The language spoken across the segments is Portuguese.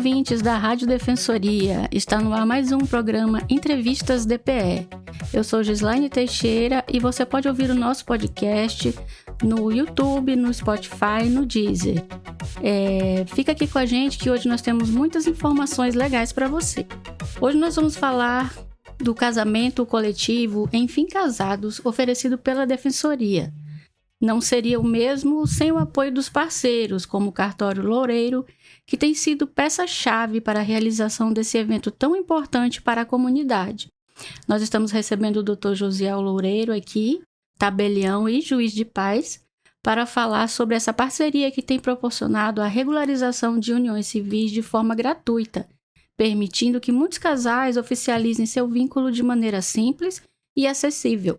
ouvintes da Rádio Defensoria, está no ar mais um programa Entrevistas DPE. Eu sou Gislaine Teixeira e você pode ouvir o nosso podcast no YouTube, no Spotify, no Deezer. Fica aqui com a gente que hoje nós temos muitas informações legais para você. Hoje nós vamos falar do casamento coletivo Enfim Casados, oferecido pela Defensoria. Não seria o mesmo sem o apoio dos parceiros, como o Cartório Loureiro, que tem sido peça-chave para a realização desse evento tão importante para a comunidade. Nós estamos recebendo o Dr. Josiel Loureiro aqui, tabelião e juiz de paz, para falar sobre essa parceria que tem proporcionado a regularização de uniões civis de forma gratuita, permitindo que muitos casais oficializem seu vínculo de maneira simples e acessível.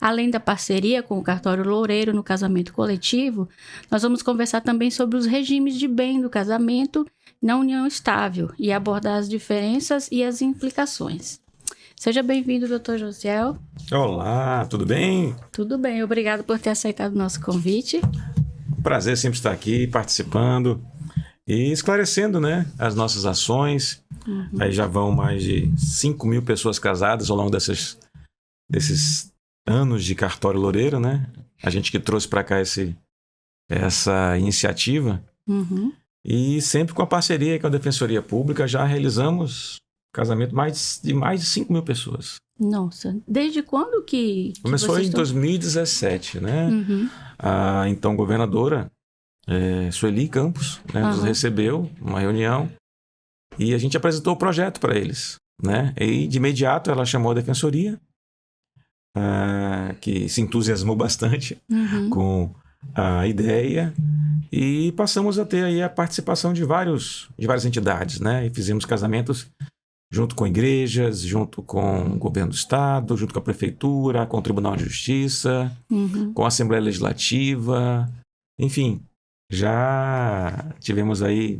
Além da parceria com o Cartório Loureiro no casamento coletivo, nós vamos conversar também sobre os regimes de bem do casamento na união estável e abordar as diferenças e as implicações. Seja bem-vindo, Dr. Josiel. Olá, tudo bem? Tudo bem, obrigado por ter aceitado o nosso convite. Prazer sempre estar aqui participando e esclarecendo, né, as nossas ações. Aí já vão mais de 5.000 pessoas casadas ao longo desses anos de Cartório Loureiro, né? A gente que trouxe para cá essa iniciativa. E sempre com a parceria com a Defensoria Pública já realizamos casamento de mais de 5.000 pessoas. Nossa, desde quando que Começou em 2017, né? A então governadora Sueli Campos, né, nos recebeu numa reunião e a gente apresentou o projeto para eles, né? E de imediato ela chamou a Defensoria, que se entusiasmou bastante com a ideia, e passamos a ter aí a participação de várias entidades, né? E fizemos casamentos junto com igrejas, junto com o governo do estado, junto com a prefeitura, com o Tribunal de Justiça, com a Assembleia Legislativa, enfim, já tivemos aí,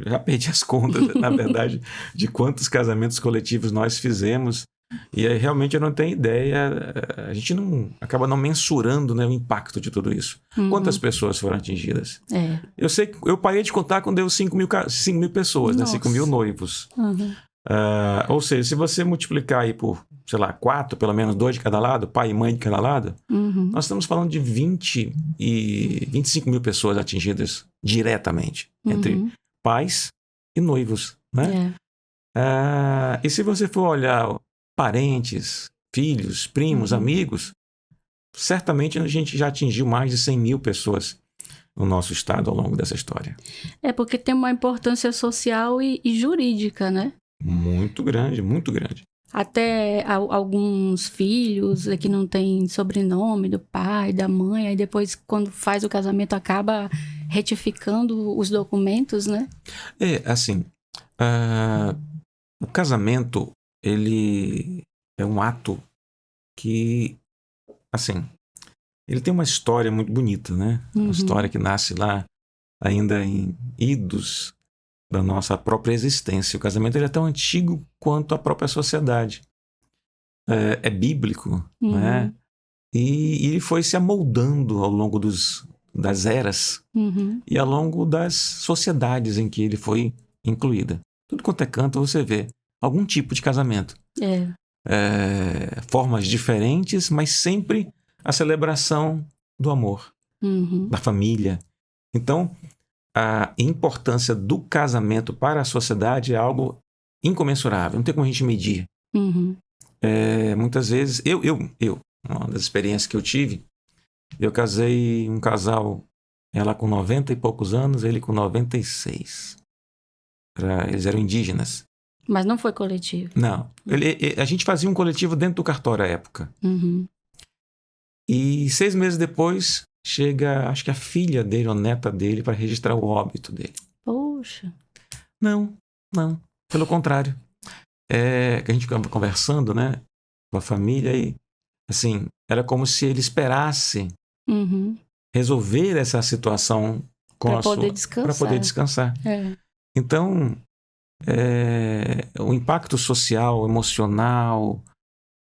já perdi as contas, na verdade, de quantos casamentos coletivos nós fizemos. E aí, realmente eu não tenho ideia, a gente acaba não mensurando, né, o impacto de tudo isso. Quantas pessoas foram atingidas? Eu sei que eu parei de contar quando deu 5.000 pessoas, né, 5.000 noivos. Ou seja, se você multiplicar aí por, sei lá, 4, pelo menos 2 de cada lado, pai e mãe de cada lado, nós estamos falando de 20 e 25.000 pessoas atingidas diretamente, entre pais e noivos, né? E se você for olhar parentes, filhos, primos, amigos, certamente a gente já atingiu mais de 100.000 pessoas no nosso estado ao longo dessa história. Porque tem uma importância social e jurídica, né? Muito grande, muito grande. Até alguns filhos que não têm sobrenome do pai, da mãe, aí depois, quando faz o casamento, acaba retificando os documentos, né? Assim, o casamento, ele é um ato que, assim, ele tem uma história muito bonita, né? Uma história que nasce lá ainda em idos da nossa própria existência. O casamento, ele é tão antigo quanto a própria sociedade. É bíblico, né? E ele foi se amoldando ao longo das eras e ao longo das sociedades em que ele foi incluída. Tudo quanto é canto você vê algum tipo de casamento. Formas diferentes, mas sempre a celebração do amor, da família. Então, a importância do casamento para a sociedade é algo incomensurável, não tem como a gente medir. Muitas vezes, uma das experiências que eu tive, eu casei um casal, ela com 90 e poucos anos, ele com 96. Eles eram indígenas. Mas não foi coletivo? Não. A gente fazia um coletivo dentro do cartório à época. E 6 meses depois, chega, acho que a filha dele, ou neta dele, para registrar o óbito dele. Poxa. Não. Pelo contrário. Que a gente ficava conversando, né, com a família, e, assim, era como se ele esperasse resolver essa situação para poder descansar. Então, o impacto social, emocional,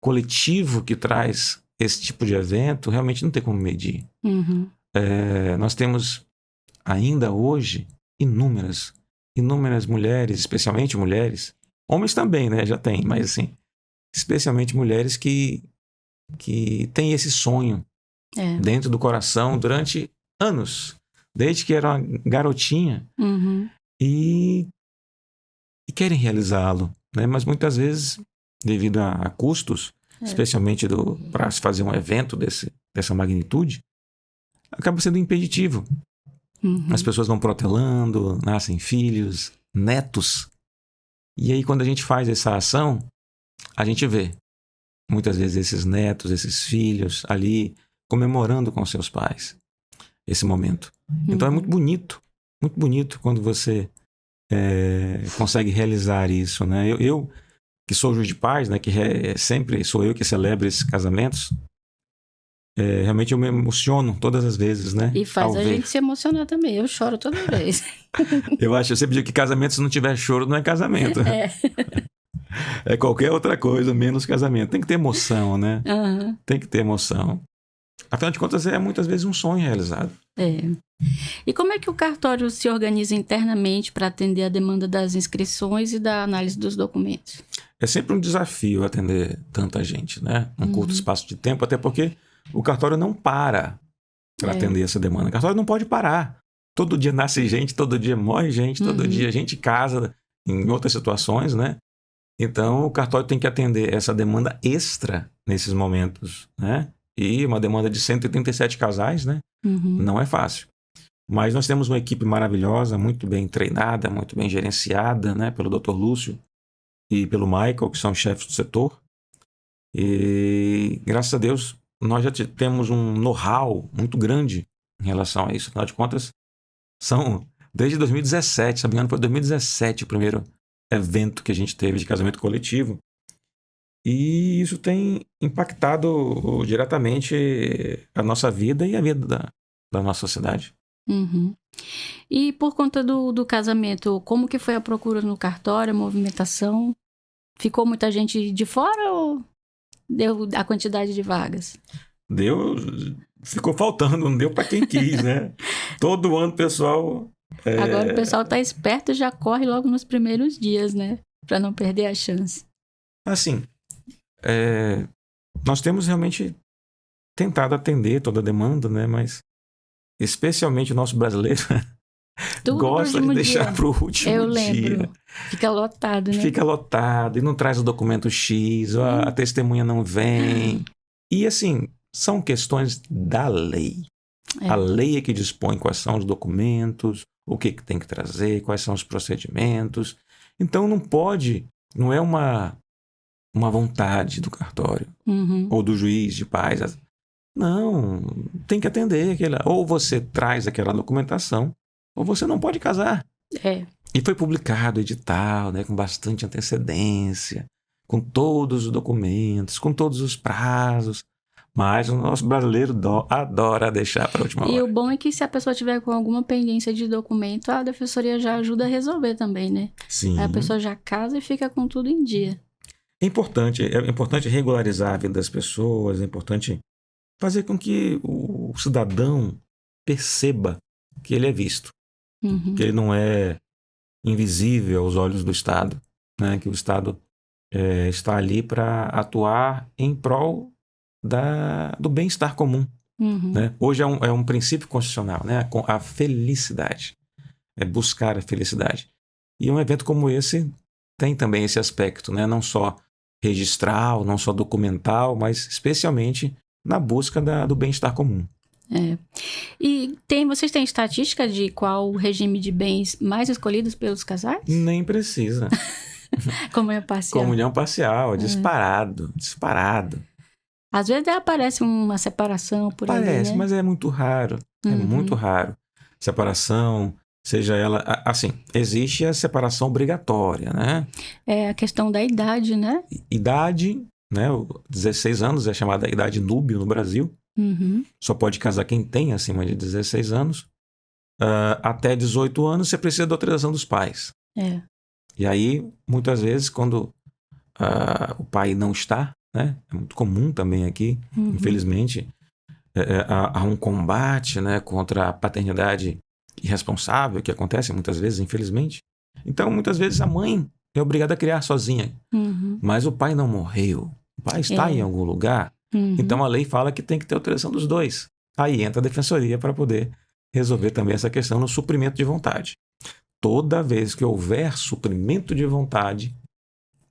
coletivo que traz esse tipo de evento, realmente não tem como medir. Nós temos ainda hoje inúmeras inúmeras mulheres, especialmente mulheres, homens também, né? Já tem, mas assim, especialmente mulheres que têm esse sonho dentro do coração durante anos, desde que era uma garotinha, e querem realizá-lo, né? Mas muitas vezes, devido a custos, especialmente para se fazer um evento dessa magnitude, acaba sendo impeditivo. As pessoas vão protelando, nascem filhos, netos. E aí, quando a gente faz essa ação, a gente vê muitas vezes esses netos, esses filhos ali comemorando com seus pais esse momento. Então é muito bonito quando você consegue realizar isso, né? Eu que sou juiz de paz, né, que sempre sou eu que celebro esses casamentos, realmente eu me emociono todas as vezes, né? E faz a gente se emocionar também. Eu choro toda vez. Eu sempre digo que casamento, se não tiver choro, não é casamento. É qualquer outra coisa, menos casamento. Tem que ter emoção, né? Tem que ter emoção. Afinal de contas, é muitas vezes um sonho realizado. E como é que o cartório se organiza internamente para atender a demanda das inscrições e da análise dos documentos? É sempre um desafio atender tanta gente, né? Num curto espaço de tempo, até porque o cartório não para atender essa demanda. O cartório não pode parar. Todo dia nasce gente, todo dia morre gente, todo dia a gente casa em outras situações, né? Então, o cartório tem que atender essa demanda extra nesses momentos, né? E uma demanda de 137 casais, né? Não é fácil. Mas nós temos uma equipe maravilhosa, muito bem treinada, muito bem gerenciada, né? Pelo Dr. Lúcio e pelo Michael, que são chefes do setor. E, graças a Deus, nós já temos um know-how muito grande em relação a isso. Afinal de contas, são desde 2017, se não me engano, foi 2017 o primeiro evento que a gente teve de casamento coletivo. E isso tem impactado diretamente a nossa vida e a vida da nossa sociedade. E por conta do casamento, como que foi a procura no cartório, a movimentação? Ficou muita gente de fora ou deu a quantidade de vagas? Ficou faltando, não deu para quem quis, né? Todo ano o pessoal... Agora o pessoal tá esperto e já corre logo nos primeiros dias, né? Para não perder a chance. Assim, nós temos realmente tentado atender toda a demanda, né? Mas especialmente o nosso brasileiro gosta de deixar para o último dia. Eu lembro. Fica lotado, né? Fica lotado e não traz o documento X, a testemunha não vem. E assim, são questões da lei. A lei é que dispõe quais são os documentos, o que tem que trazer, quais são os procedimentos. Então não é uma vontade do cartório ou do juiz de paz. Não, tem que atender ou você traz aquela documentação ou você não pode casar. E foi publicado edital, né, com bastante antecedência, com todos os documentos, com todos os prazos. Mas o nosso brasileiro adora deixar para a última hora. E o bom é que se a pessoa tiver com alguma pendência de documento, a defensoria já ajuda a resolver também, né? Sim. Aí a pessoa já casa e fica com tudo em dia. É importante regularizar a vida das pessoas, é importante fazer com que o cidadão perceba que ele é visto, que ele não é invisível aos olhos do Estado, né? Que o Estado está ali para atuar em prol do bem-estar comum. Né? Hoje é um princípio constitucional, né? A felicidade, buscar a felicidade. E um evento como esse tem também esse aspecto, né? Não só registral, não só documental, mas especialmente na busca do bem-estar comum. E vocês têm estatística de qual o regime de bens mais escolhidos pelos casais? Nem precisa. Comunhão parcial. Comunhão parcial, disparado. Às vezes aparece uma separação por aí, Parece, né? mas é muito raro. É muito raro. Separação, seja ela... Assim, existe a separação obrigatória, né? É a questão da idade, né? Idade, né? 16 anos é chamada idade núbio no Brasil. Só pode casar quem tem acima de 16 anos. Até 18 anos você precisa da autorização dos pais. E aí, muitas vezes, quando o pai não está, né? É muito comum também aqui, infelizmente, há um combate, né, contra a paternidade irresponsável, que acontece muitas vezes, infelizmente. Então, muitas vezes, a mãe é obrigada a criar sozinha. Mas o pai não morreu. O pai está em algum lugar. Então, a lei fala que tem que ter autorização dos dois. Aí entra a defensoria para poder resolver também essa questão no suprimento de vontade. Toda vez que houver suprimento de vontade,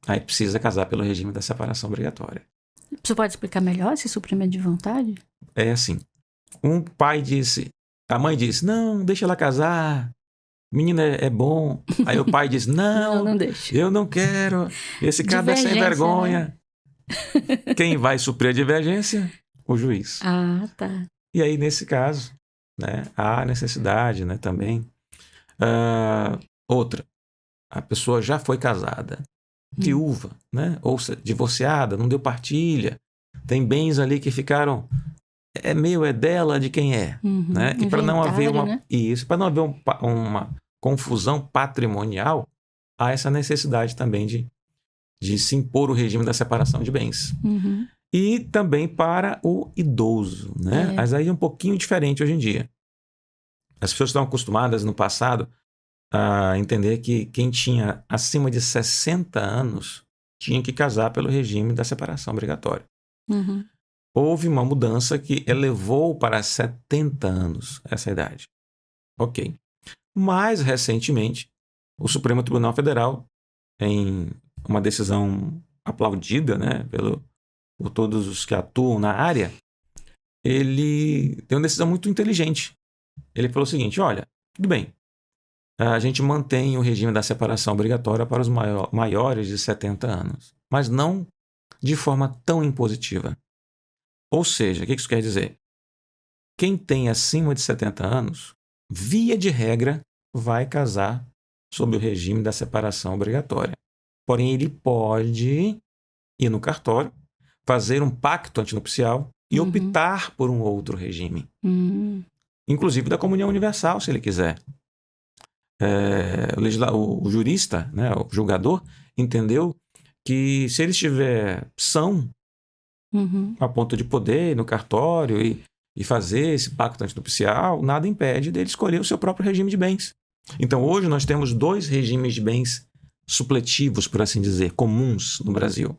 aí precisa casar pelo regime da separação obrigatória. Você pode explicar melhor esse suprimento de vontade? É assim, a mãe disse, não, deixa ela casar, menina é bom. Aí o pai disse, não deixa. Eu não quero, esse cara é sem vergonha. Né? Quem vai suprir a divergência? O juiz. Ah, tá. E aí, nesse caso, né, há necessidade, né, também. Outra, a pessoa já foi casada, viúva, né, ou divorciada, não deu partilha, tem bens ali que ficaram, é meu, é dela, de quem é, né? E para não haver para não haver uma confusão patrimonial, há essa necessidade também de se impor o regime da separação de bens. E também para o idoso, né? Mas aí é um pouquinho diferente hoje em dia. As pessoas estão acostumadas no passado a entender que quem tinha acima de 60 anos tinha que casar pelo regime da separação obrigatória. Houve uma mudança que elevou para 70 anos essa idade. Ok. Mais recentemente, o Supremo Tribunal Federal, em uma decisão aplaudida, né, por todos os que atuam na área, ele tem uma decisão muito inteligente. Ele falou o seguinte, olha, tudo bem, a gente mantém o regime da separação obrigatória para os maiores de 70 anos, mas não de forma tão impositiva. Ou seja, o que isso quer dizer? Quem tem acima de 70 anos, via de regra, vai casar sob o regime da separação obrigatória. Porém, ele pode ir no cartório, fazer um pacto antinupcial e optar por um outro regime. Inclusive da comunhão universal, se ele quiser. O jurista, né, o julgador, entendeu que se ele estiver são, a ponto de poder ir no cartório e fazer esse pacto antinupcial, nada impede dele escolher o seu próprio regime de bens. Então, hoje nós temos 2 regimes de bens supletivos, por assim dizer, comuns no Brasil.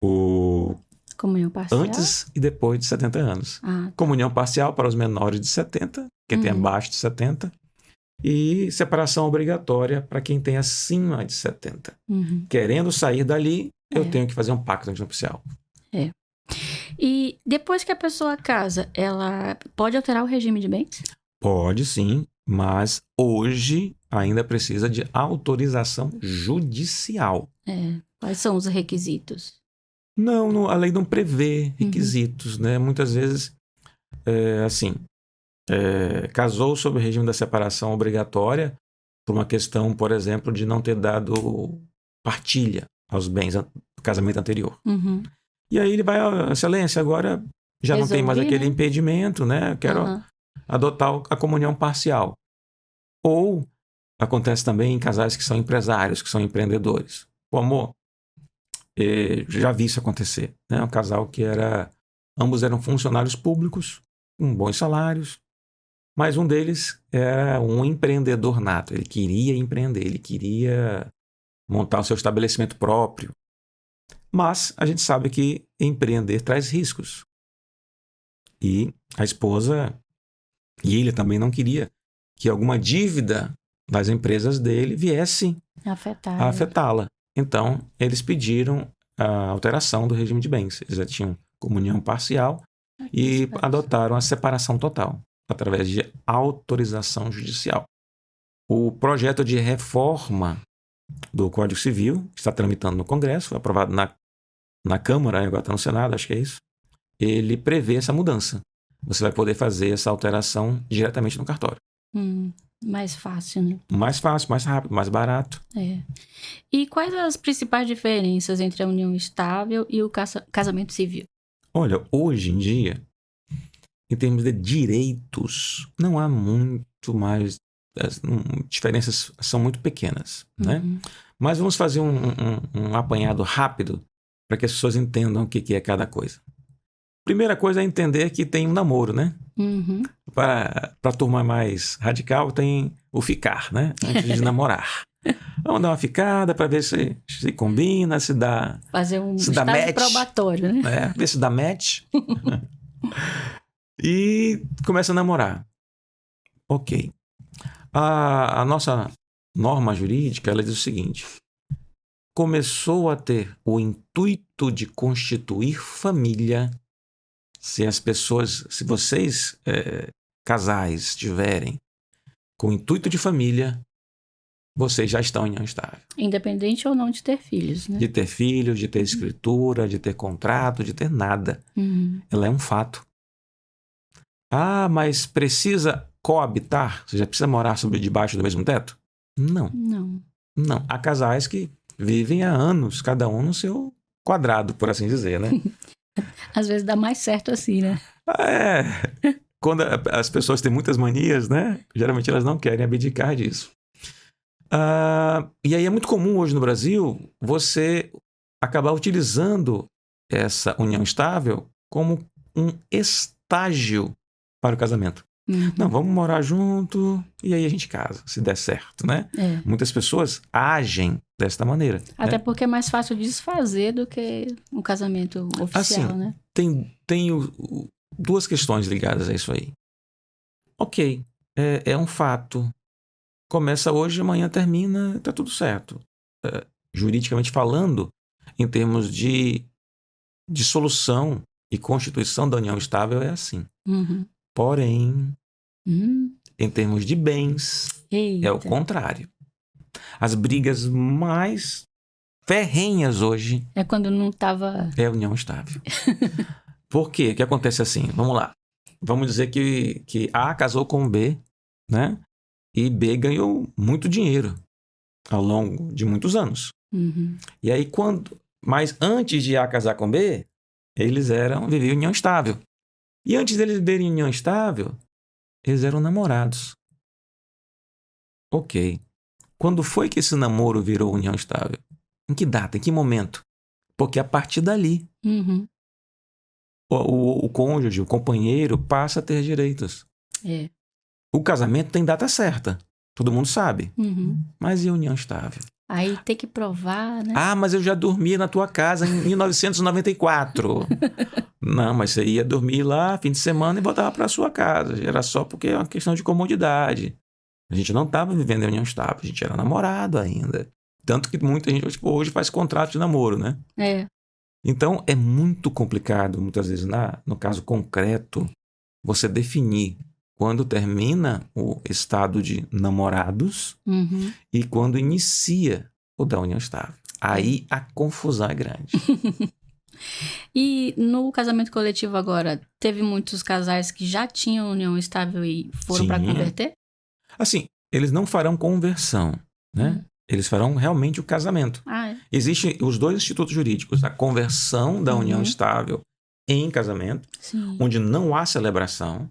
O comunhão parcial? Antes e depois de 70 anos. Comunhão parcial para os menores de 70, quem tem abaixo de 70, e separação obrigatória para quem tem acima de 70. Querendo sair dali, eu tenho que fazer um pacto antinupcial. E depois que a pessoa casa, ela pode alterar o regime de bens? Pode sim, mas hoje ainda precisa de autorização judicial. Quais são os requisitos? Não, a lei não prevê requisitos, né? Muitas vezes, casou sob o regime da separação obrigatória por uma questão, por exemplo, de não ter dado partilha aos bens do casamento anterior. E aí ele vai, excelência, agora já não tem mais aquele impedimento, né? Eu quero adotar a comunhão parcial. Ou acontece também em casais que são empresários, que são empreendedores. Pô, amor, já vi isso acontecer, né? Um casal que ambos eram funcionários públicos, com bons salários, mas um deles era um empreendedor nato. Ele queria empreender, ele queria montar o seu estabelecimento próprio. Mas a gente sabe que empreender traz riscos. E a esposa, e ele também não queria que alguma dívida das empresas dele viesse a afetá-la. Então, eles pediram a alteração do regime de bens. Eles já tinham comunhão parcial e adotaram a separação total, através de autorização judicial. O projeto de reforma do Código Civil, que está tramitando no Congresso, foi aprovado na Câmara, agora está no Senado, acho que é isso, ele prevê essa mudança. Você vai poder fazer essa alteração diretamente no cartório. Mais fácil, né? Mais fácil, mais rápido, mais barato. E quais as principais diferenças entre a união estável e o casamento civil? Olha, hoje em dia, em termos de direitos, não há muito mais. As diferenças são muito pequenas, né? Mas vamos fazer um apanhado rápido para que as pessoas entendam o que é cada coisa. primeira coisa é entender que tem um namoro, né? Uhum. Para a turma mais radical, tem o ficar, né? Antes de namorar. Vamos dar uma ficada para ver se combina, se dá... Fazer um se dá estágio match, probatório, né? ver se dá match. E começa a namorar. Ok. A nossa norma jurídica, ela diz o seguinte: começou a ter o intuito de constituir família se vocês, casais, estiverem com o intuito de família, vocês já estão em união estável. Independente ou não de ter filhos, né? De ter filhos, de ter escritura, de ter contrato, de ter nada. Uhum. Ela é um fato. Ah, mas precisa coabitar? Você já precisa morar debaixo do mesmo teto? Não. Não. Há casais que vivem há anos, cada um no seu quadrado, por assim dizer, né? Às vezes dá mais certo assim, né? Quando as pessoas têm muitas manias, né? Geralmente elas não querem abdicar disso. E aí é muito comum hoje no Brasil você acabar utilizando essa união estável como um estágio para o casamento. Uhum. Não, vamos morar junto e aí a gente casa, se der certo, né? Muitas pessoas agem desta maneira. Até né? porque é mais fácil desfazer do que um casamento oficial, assim, né? Tem duas questões ligadas a isso aí. Ok, é um fato. Começa hoje, amanhã termina, tá tudo certo. Juridicamente falando, em termos de dissolução e constituição da união estável, é assim. Uhum. Porém, em termos de bens, é o contrário. As brigas mais ferrenhas hoje... é quando não estava... é a união estável. Por quê? O que acontece assim? Vamos lá. Vamos dizer que A casou com B, né? E B ganhou muito dinheiro ao longo de muitos anos. Uhum. E aí, mas antes de A casar com B, eles viviam em união estável. E antes deles viverem em união estável, eles eram namorados. Ok. Quando foi que esse namoro virou união estável? Em que data? Em que momento? Porque a partir dali, o cônjuge, o companheiro, passa a ter direitos. O casamento tem data certa. Todo mundo sabe. Mas e a união estável? Aí tem que provar, né? Ah, mas eu já dormia na tua casa em 1994. Não, mas você ia dormir lá, fim de semana, e voltava para sua casa. Era só porque é uma questão de comodidade. A gente não estava vivendo em união estável, a gente era namorado ainda. Tanto que muita gente hoje faz contrato de namoro, né? Então, é muito complicado, muitas vezes, no caso concreto, você definir quando termina o estado de namorados e quando inicia o da união estável. Aí a confusão é grande. E no casamento coletivo agora, teve muitos casais que já tinham união estável e foram para converter? Assim, eles não farão conversão, né? Eles farão realmente o casamento. Existem os dois institutos jurídicos, a conversão da união estável em casamento, onde não há celebração,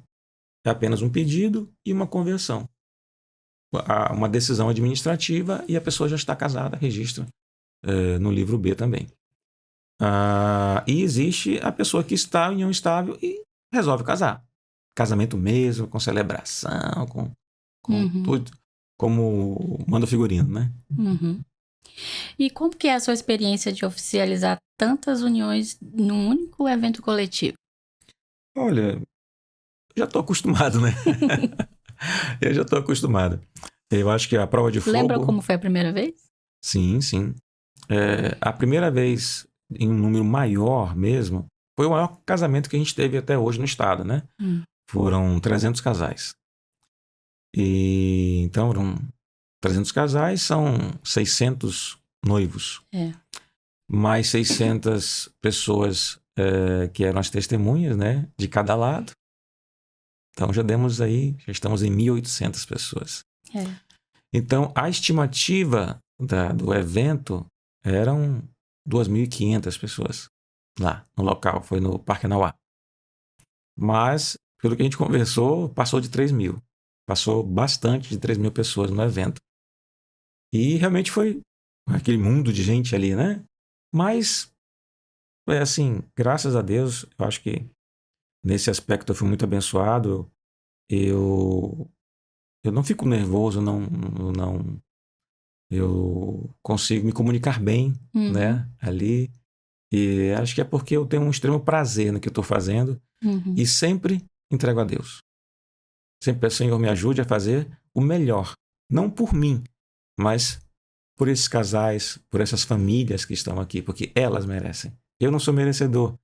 é apenas um pedido e uma conversão. Uma decisão administrativa e a pessoa já está casada, registra no livro B também. E existe a pessoa que está em união estável e resolve casar. Casamento mesmo, com celebração, com tudo, como manda o figurino, né? E como que é a sua experiência de oficializar tantas uniões num único evento coletivo? Olha, já estou acostumado, né? Eu já estou acostumado. Eu acho que a prova de fogo... Lembra como foi a primeira vez? Sim. A primeira vez, em um número maior mesmo, foi o maior casamento que a gente teve até hoje no estado, né? Foram 300 casais. E então, eram 300 casais, são 600 noivos. Mais 600 pessoas que eram as testemunhas, né? De cada lado. Então, já estamos em 1.800 pessoas. Então, a estimativa do evento eram 2.500 pessoas lá no local, foi no Parque Anauá. Mas, pelo que a gente conversou, passou de 3.000. Passou bastante de 3.000 pessoas no evento. E realmente foi aquele mundo de gente ali, né? Mas, assim, graças a Deus, eu acho que Nesse aspecto eu fui muito abençoado. Eu não fico nervoso, eu consigo me comunicar bem, né, ali. E acho que é porque eu tenho um extremo prazer no que eu estou fazendo e sempre entrego a Deus. Sempre peço, Senhor, me ajude a fazer o melhor. Não por mim, mas por esses casais, por essas famílias que estão aqui, porque elas merecem. Eu não sou merecedor,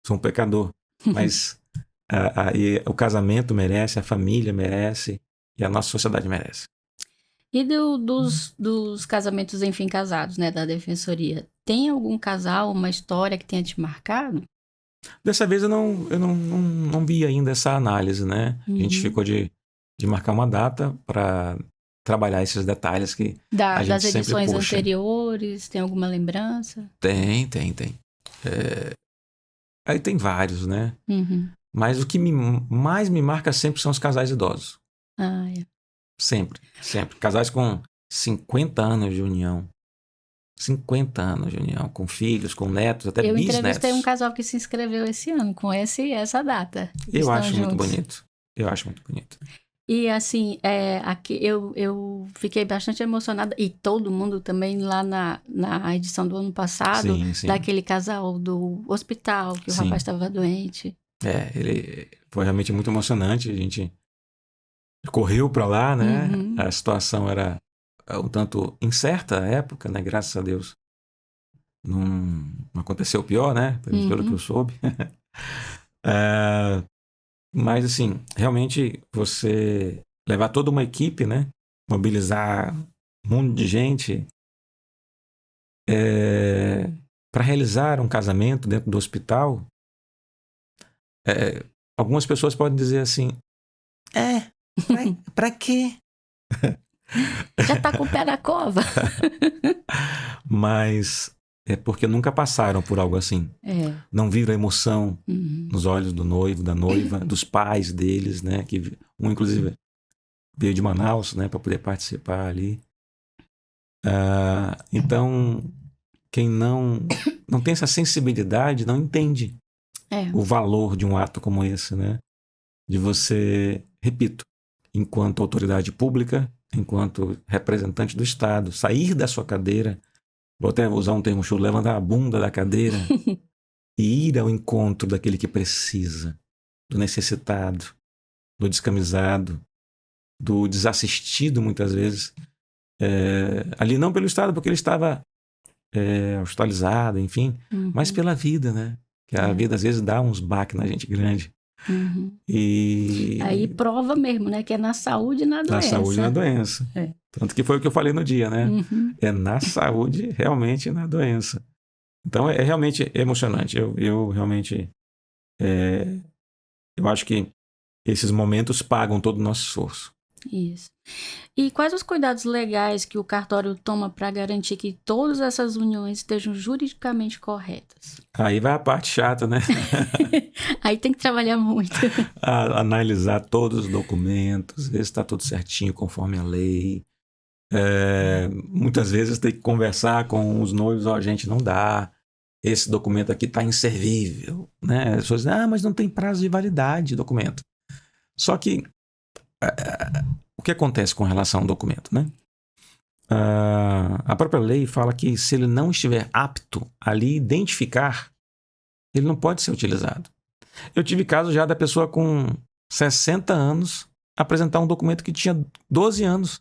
sou um pecador, mas e o casamento merece, a família merece e a nossa sociedade merece. E dos casamentos, enfim, casados, né, da Defensoria, tem algum casal, uma história que tenha te marcado? Dessa vez eu não vi ainda essa análise, né? A gente ficou de marcar uma data para trabalhar esses detalhes que a gente Das sempre edições puxa. anteriores, tem alguma lembrança? Tem. Aí tem vários, né? Mas o que mais me marca sempre são os casais idosos. Sempre. Casais com 50 anos de união. 50 anos de união, com filhos, com netos, até bisnetos. Eu entrevistei um casal que se inscreveu esse ano, com essa data. Eu acho muito bonito. E assim, aqui eu fiquei bastante emocionada, e todo mundo também lá na edição do ano passado, sim. daquele casal do hospital, que o rapaz estava doente. Ele foi realmente muito emocionante, a gente correu para lá, né? A situação era um tanto incerta à época, né? Graças a Deus não aconteceu pior, né? Pelo que eu soube. Mas assim, realmente você levar toda uma equipe, né? Mobilizar um monte de gente para realizar um casamento dentro do hospital. Algumas pessoas podem dizer assim, pra quê? Já tá com o pé na cova. Mas é porque nunca passaram por algo assim. Não viram a emoção nos olhos do noivo, da noiva, dos pais deles, né? Que um, inclusive, veio de Manaus, né? Para poder participar ali. Então, quem não tem essa sensibilidade não entende o valor de um ato como esse, né? De você, repito, enquanto autoridade pública, enquanto representante do Estado, sair da sua cadeira, vou até usar um termo chulo, levantar a bunda da cadeira e ir ao encontro daquele que precisa, do necessitado, do descamisado, do desassistido muitas vezes, ali não pelo Estado, porque ele estava hospitalizado, enfim, mas pela vida, né? Que a vida às vezes dá uns baques na gente grande. E aí prova mesmo, né? Que é na saúde e na doença. Na saúde e na doença. Tanto que foi o que eu falei no dia, né? É na saúde, realmente, e na doença. Então, é realmente emocionante. Eu realmente... eu acho que esses momentos pagam todo o nosso esforço. Isso. E quais os cuidados legais que o cartório toma para garantir que todas essas uniões estejam juridicamente corretas? Aí vai a parte chata, né? Aí tem que trabalhar muito. Analisar todos os documentos, ver se está tudo certinho conforme a lei. Muitas vezes tem que conversar com os noivos, gente, não dá. Esse documento aqui está inservível, né? As pessoas dizem, mas não tem prazo de validade documento. Só que o que acontece com relação ao documento, né? A própria lei fala que se ele não estiver apto a lhe identificar, ele não pode ser utilizado. Eu tive caso já da pessoa com 60 anos apresentar um documento que tinha 12 anos.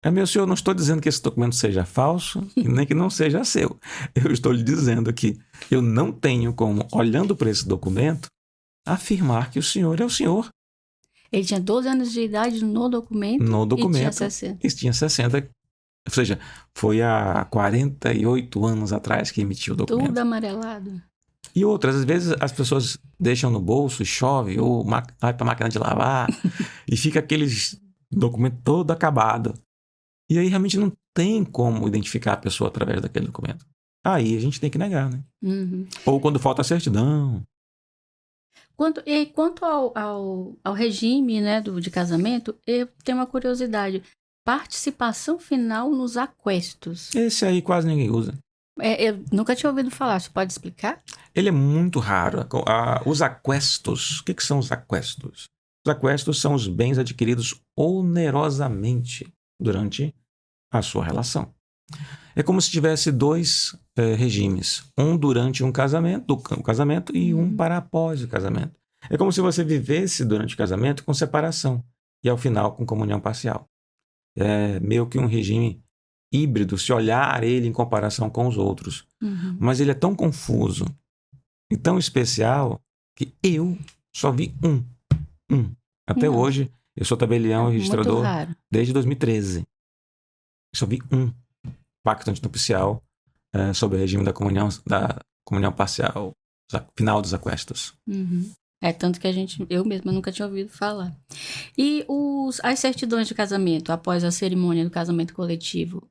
Meu senhor, não estou dizendo que esse documento seja falso e nem que não seja seu. Eu estou lhe dizendo que eu não tenho como, olhando para esse documento, afirmar que o senhor é o senhor. Ele tinha 12 anos de idade no documento. E tinha 60. E tinha 60. Ou seja, foi há 48 anos atrás que emitiu o documento. Tudo amarelado. E outras, às vezes as pessoas deixam no bolso, chove, ou vai para a máquina de lavar, e fica aquele documento todo acabado. E aí realmente não tem como identificar a pessoa através daquele documento. Aí a gente tem que negar, né? Ou quando falta a certidão. Quanto ao regime, né, de casamento, eu tenho uma curiosidade. Participação final nos aquestos. Esse aí quase ninguém usa. Eu nunca tinha ouvido falar, você pode explicar? Ele é muito raro. Os aquestos, o que são os aquestos? Os aquestos são os bens adquiridos onerosamente durante a sua relação. É como se tivesse dois regimes, um durante um casamento e um para após o casamento. É como se você vivesse durante o casamento com separação e ao final com comunhão parcial. É meio que um regime híbrido, se olhar ele em comparação com os outros. Mas ele é tão confuso e tão especial que eu só vi um. Até hoje, eu sou tabelião e registrador desde 2013. Só vi um pacto antinupcial sobre o regime da comunhão parcial, final dos aquestos. Tanto que eu mesma nunca tinha ouvido falar. E as certidões de casamento, após a cerimônia do casamento coletivo,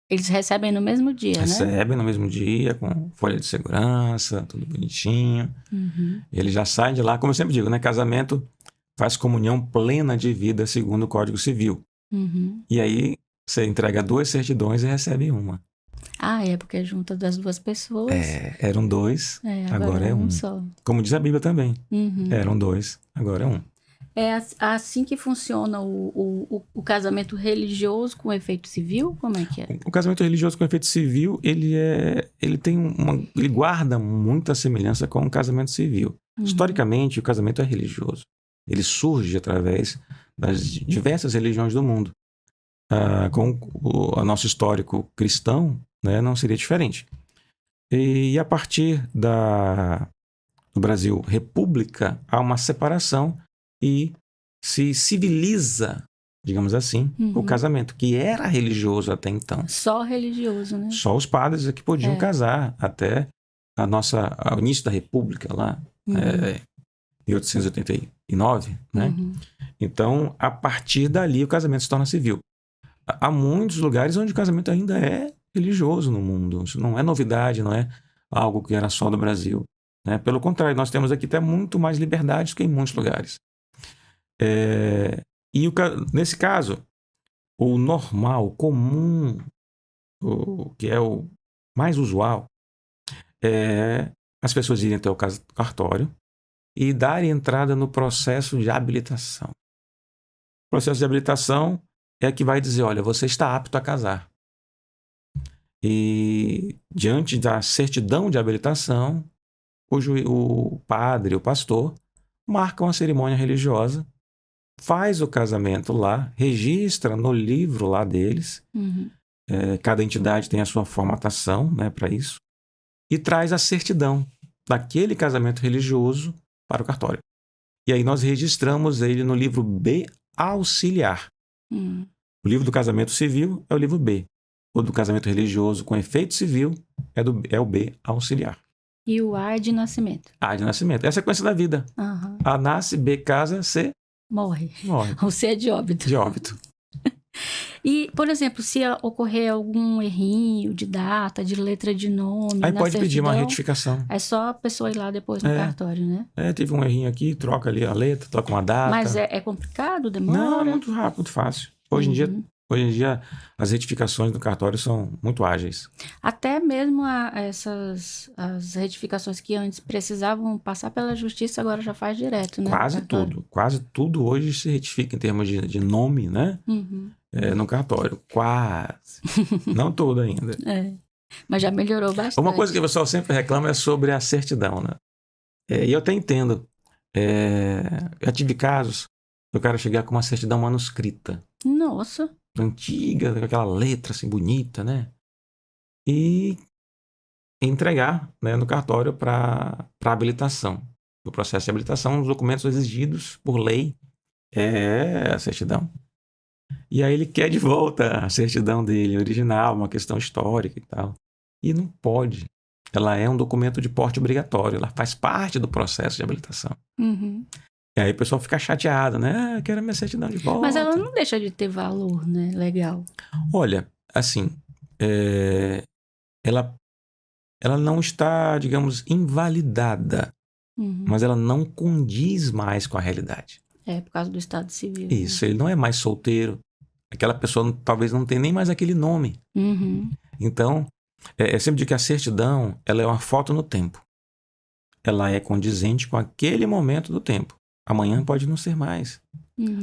eles recebem no mesmo dia, né? Recebem no mesmo dia, com folha de segurança, tudo bonitinho. Eles já saem de lá, como eu sempre digo, né? Casamento faz comunhão plena de vida segundo o Código Civil. E aí você entrega 2 certidões e recebe uma. Porque é junta das 2 pessoas. Eram 2, agora é um só. Como diz a Bíblia também. Eram 2, agora é um. É assim que funciona o casamento religioso com efeito civil? Como é que é? O casamento religioso com efeito civil, ele guarda muita semelhança com o casamento civil. Historicamente, o casamento é religioso. Ele surge através das diversas religiões do mundo. Com o nosso histórico cristão, né, não seria diferente. E a partir do Brasil República, há uma separação e se civiliza, digamos assim, o casamento, que era religioso até então. Só religioso, né? Só os padres é que podiam casar até o início da República, lá, em 1889, né? Então, a partir dali, o casamento se torna civil. Há muitos lugares onde o casamento ainda é religioso no mundo. Isso não é novidade, não é algo que era só do Brasil, né? Pelo contrário, nós temos aqui até muito mais liberdade do que em muitos lugares. Nesse caso, o normal, o comum, o que é o mais usual, é as pessoas irem até o cartório e darem entrada no processo de habilitação. O processo de habilitação é que vai dizer, olha, você está apto a casar. E diante da certidão de habilitação, o padre, o pastor, marca uma cerimônia religiosa, faz o casamento lá, registra no livro lá deles, cada entidade tem a sua formatação, né, para isso, e traz a certidão daquele casamento religioso para o cartório. E aí nós registramos ele no livro B auxiliar. O livro do casamento civil é o livro B. O do casamento religioso com efeito civil é o B auxiliar. E o A de nascimento? A de nascimento. É a sequência da vida. A nasce, B casa, C morre. O C é de óbito. De óbito. E, por exemplo, se ocorrer algum errinho de data, de letra de nome... Aí pode pedir uma retificação. É só a pessoa ir lá depois no cartório, né? Teve um errinho aqui, troca ali a letra, troca uma data. Mas é complicado? Demora? Não, é muito rápido, muito fácil. Hoje em dia, as retificações do cartório são muito ágeis. Até mesmo as retificações que antes precisavam passar pela justiça, agora já faz direto, né? Quase tudo hoje se retifica em termos de nome, né? No cartório. Quase. Não todo ainda. Mas já melhorou bastante. Uma coisa que o pessoal sempre reclama é sobre a certidão, né? E eu até entendo. Já tive casos do cara chegar com uma certidão manuscrita. Nossa! Antiga, com aquela letra assim bonita, né? E entregar, né, no cartório para habilitação. No processo de habilitação, os documentos exigidos por lei é a certidão. E aí ele quer de volta a certidão dele, original, uma questão histórica e tal. E não pode. Ela é um documento de porte obrigatório, ela faz parte do processo de habilitação. E aí o pessoal fica chateado, né? Eu quero a minha certidão de volta. Mas ela não deixa de ter valor, né? Legal. Olha, assim, ela não está, digamos, invalidada, mas ela não condiz mais com a realidade. Por causa do Estado Civil. Isso, ele não é mais solteiro. Aquela pessoa talvez não tenha nem mais aquele nome. Então, Eu sempre digo que a certidão, ela é uma foto no tempo. Ela é condizente com aquele momento do tempo. Amanhã pode não ser mais.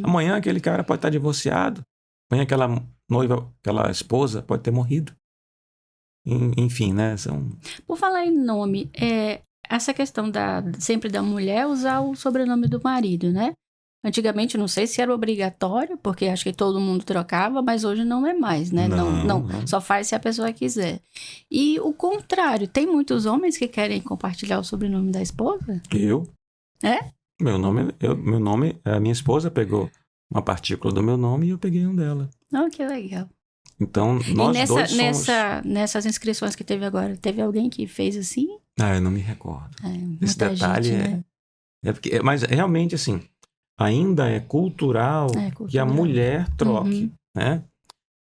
Amanhã aquele cara pode estar divorciado. Amanhã aquela noiva, aquela esposa pode ter morrido. Enfim, né? Por falar em nome, essa questão sempre da mulher usar o sobrenome do marido, né? Antigamente, não sei se era obrigatório, porque acho que todo mundo trocava, mas hoje não é mais, né? Não. Só faz se a pessoa quiser. E o contrário, tem muitos homens que querem compartilhar o sobrenome da esposa? Eu? É? Meu nome, a minha esposa pegou uma partícula do meu nome e eu peguei um dela. Oh, que legal. Então, nós dois somos... Nessas inscrições que teve agora, teve alguém que fez assim? Eu não me recordo. Esse detalhe gente, né? Mas realmente, assim, ainda é cultural que a mulher troque, né?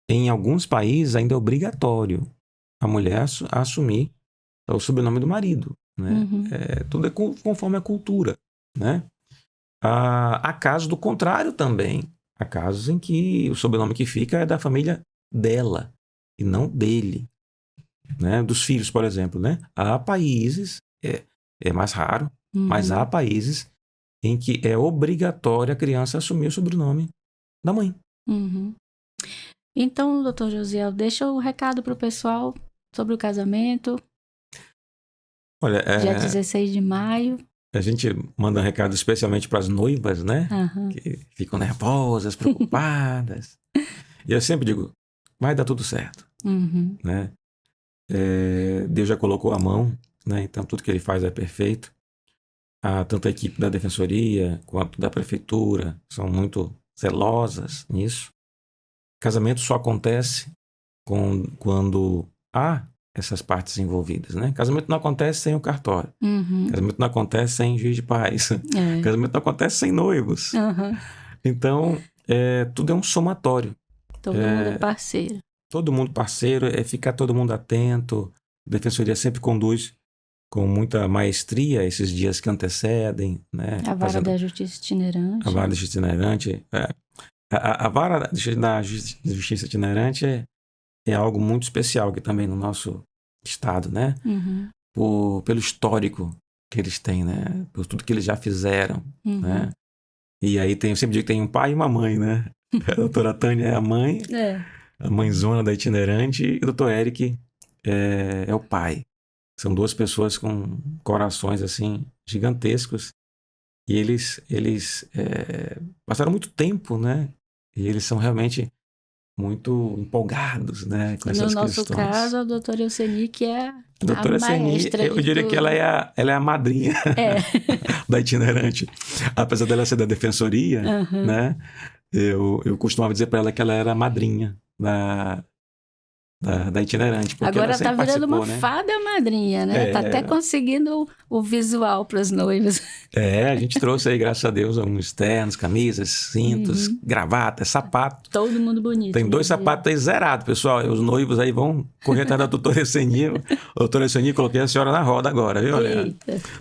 Em alguns países ainda é obrigatório a mulher assumir o sobrenome do marido, né? Tudo é conforme a cultura, né? Há casos do contrário também. Há casos em que o sobrenome que fica é da família dela e não dele, né? Dos filhos, por exemplo, né? Há países, é mais raro, mas há países em que é obrigatório a criança assumir o sobrenome da mãe. Então, doutor Josiel, deixa o recado para o pessoal sobre o casamento. Olha, dia 16 de maio. A gente manda um recado especialmente para as noivas, né? Que ficam nervosas, preocupadas. E eu sempre digo, vai dar tudo certo, né? Deus já colocou a mão, né? Então tudo que ele faz é perfeito. Tanto a equipe da defensoria quanto da prefeitura são muito zelosas nisso. Casamento só acontece quando há essas partes envolvidas, né? Casamento não acontece sem o cartório. Casamento não acontece sem juiz de paz. Casamento não acontece sem noivos. Então, tudo é um somatório. Todo mundo é parceiro. Todo mundo parceiro, ficar todo mundo atento. A defensoria sempre conduz com muita maestria esses dias que antecedem, né? A vara da justiça itinerante. A vara da justiça itinerante. A vara da justiça itinerante é algo muito especial aqui também no nosso estado, né? Pelo histórico que eles têm, né? Por tudo que eles já fizeram, né? E aí eu sempre digo que tem um pai e uma mãe, né? A doutora Tânia é a mãe, a mãezona da itinerante, e o doutor Eric é o pai. São duas pessoas com corações, assim, gigantescos. E eles passaram muito tempo, né? E eles são realmente muito empolgados, né? Com essas questões. No nosso caso, a doutora Euseni, que é a maestra. Eu diria que ela é a madrinha da itinerante. Apesar dela ser da defensoria, né? Eu costumava dizer para ela que ela era a madrinha da itinerante. Agora tá virando uma fada madrinha, né? Tá até conseguindo o visual para os noivos. A gente trouxe aí, graças a Deus, uns ternos, camisas, cintos, gravatas, sapato. Todo mundo bonito. Tem 2 sapatos aí zerados, pessoal. Os noivos aí vão correr atrás da doutora Euseni. Doutora Euseni, coloquei a senhora na roda agora, viu?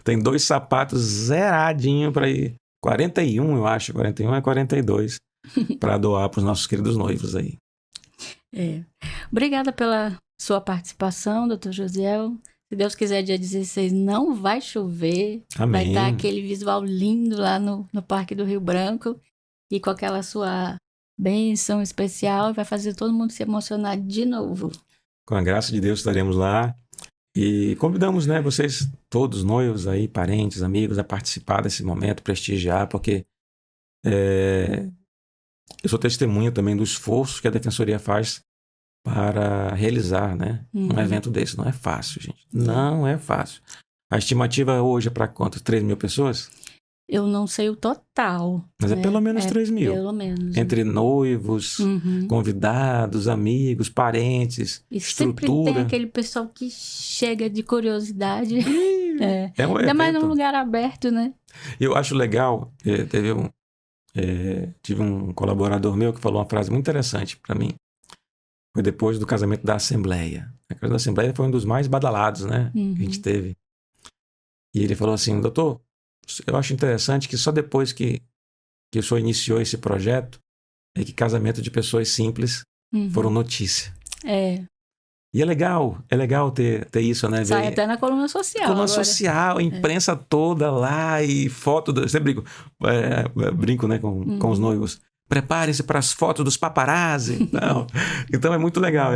Tem 2 sapatos zeradinhos para ir. 41, eu acho. 41 é 42. Para doar para os nossos queridos noivos aí. Obrigada pela sua participação, doutor Josiel. Se Deus quiser, dia 16 não vai chover. Amém. Vai estar aquele visual lindo lá no Parque do Rio Branco. E com aquela sua bênção especial, vai fazer todo mundo se emocionar de novo. Com a graça de Deus estaremos lá. E convidamos, né, vocês todos, noivos aí, parentes, amigos, a participar desse momento, prestigiar, porque eu sou testemunha também do esforço que a Defensoria faz para realizar, né, um evento desse. Não é fácil, gente. Não é fácil. A estimativa hoje é para quantas? 3 mil pessoas? Eu não sei o total. Mas é pelo menos 3 mil. Pelo menos. Entre noivos, convidados, amigos, parentes, e estrutura. Sempre tem aquele pessoal que chega de curiosidade. Ainda mais num lugar aberto, né? Eu acho legal, tive um colaborador meu que falou uma frase muito interessante para mim. Foi depois do casamento da Assembleia. A casa da Assembleia foi um dos mais badalados, né? Que a gente teve. E ele falou assim, doutor, eu acho interessante que só depois que o senhor iniciou esse projeto é que casamento de pessoas simples foram notícia. E é legal ter isso, né? Sai até na coluna social. Coluna agora. social, imprensa toda lá e foto. Eu sempre brinco, né, com os noivos. Preparem-se para as fotos dos paparazzi. Não. Então é muito legal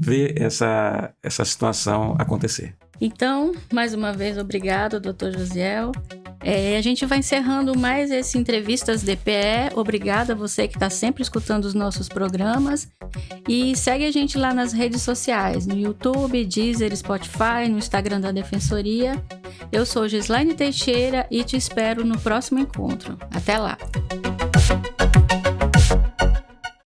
ver essa situação acontecer. Então, mais uma vez, obrigado, Dr. Josiel. A gente vai encerrando mais esse Entrevistas DPE. Obrigada a você que está sempre escutando os nossos programas. E segue a gente lá nas redes sociais, no YouTube, Deezer, Spotify, no Instagram da Defensoria. Eu sou Gislaine Teixeira e te espero no próximo encontro. Até lá!